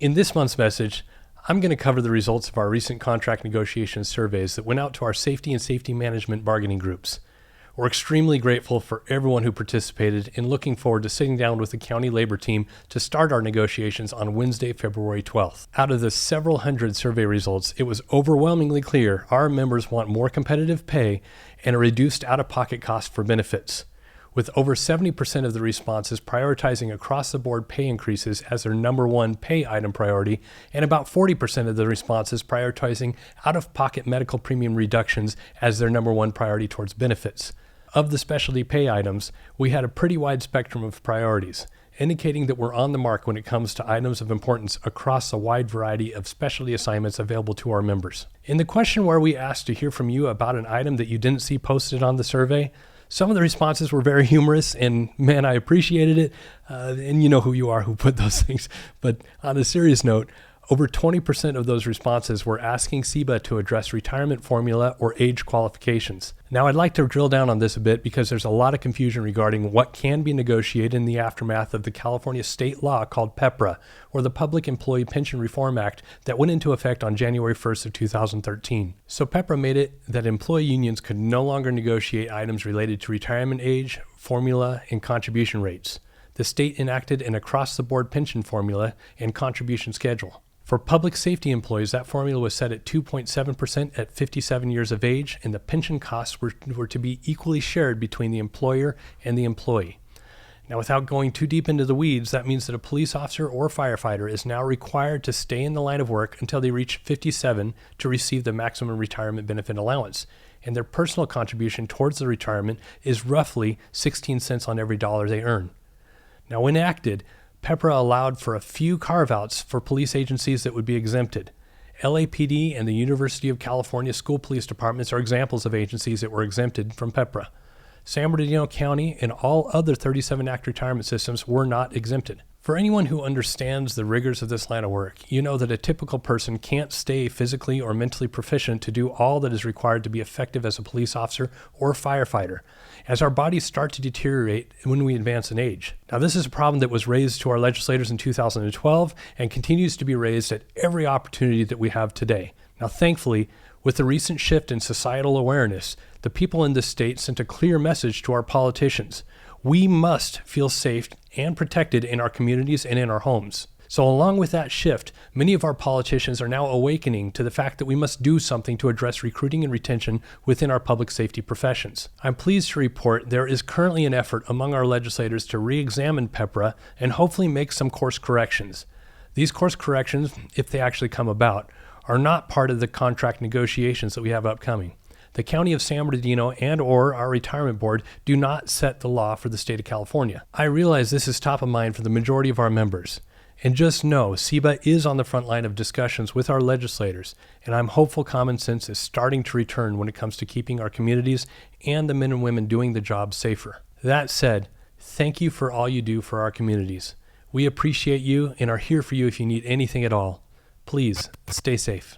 In this month's message, I'm going to cover the results of our recent contract negotiation surveys that went out to our safety and safety management bargaining groups. We're extremely grateful for everyone who participated and looking forward to sitting down with the county labor team to start our negotiations on Wednesday, February 12th. Out of the several hundred survey results, it was overwhelmingly clear our members want more competitive pay and a reduced out-of-pocket cost for benefits, with over 70% of the responses prioritizing across-the-board pay increases as their number one pay item priority, and about 40% of the responses prioritizing out-of-pocket medical premium reductions as their number one priority towards benefits. Of the specialty pay items, we had a pretty wide spectrum of priorities, indicating that we're on the mark when it comes to items of importance across a wide variety of specialty assignments available to our members. In the question where we asked to hear from you about an item that you didn't see posted on the survey, some of the responses were very humorous, and man, I appreciated it. And you know who you are who put those things. But on a serious note, over 20% of those responses were asking SEBA to address retirement formula or age qualifications. Now, I'd like to drill down on this a bit because there's a lot of confusion regarding what can be negotiated in the aftermath of the California state law called PEPRA, or the Public Employee Pension Reform Act, that went into effect on January 1st of 2013. So PEPRA made it that employee unions could no longer negotiate items related to retirement age, formula, and contribution rates. The state enacted an across-the-board pension formula and contribution schedule. For public safety employees, that formula was set at 2.7% at 57 years of age, and the pension costs were to be equally shared between the employer and the employee. Now, without going too deep into the weeds, that means that a police officer or firefighter is now required to stay in the line of work until they reach 57 to receive the maximum retirement benefit allowance, and their personal contribution towards the retirement is roughly 16 cents on every dollar they earn. Now, when enacted, PEPRA allowed for a few carve-outs for police agencies that would be exempted. LAPD and the University of California School Police Departments are examples of agencies that were exempted from PEPRA. San Bernardino County and all other 37 Act retirement systems were not exempted. For anyone who understands the rigors of this line of work, you know that a typical person can't stay physically or mentally proficient to do all that is required to be effective as a police officer or firefighter, as our bodies start to deteriorate when we advance in age. Now, this is a problem that was raised to our legislators in 2012 and continues to be raised at every opportunity that we have today. Now, thankfully, with the recent shift in societal awareness, the people in this state sent a clear message to our politicians. We must feel safe and protected in our communities and in our homes. So along with that shift, many of our politicians are now awakening to the fact that we must do something to address recruiting and retention within our public safety professions. I'm pleased to report there is currently an effort among our legislators to re-examine PEPRA and hopefully make some course corrections. These course corrections, if they actually come about, are not part of the contract negotiations that we have upcoming. The County of San Bernardino and/or our retirement board do not set the law for the state of California. I realize this is top of mind for the majority of our members. And just know, SEBA is on the front line of discussions with our legislators, and I'm hopeful common sense is starting to return when it comes to keeping our communities and the men and women doing the job safer. That said, thank you for all you do for our communities. We appreciate you and are here for you if you need anything at all. Please, stay safe.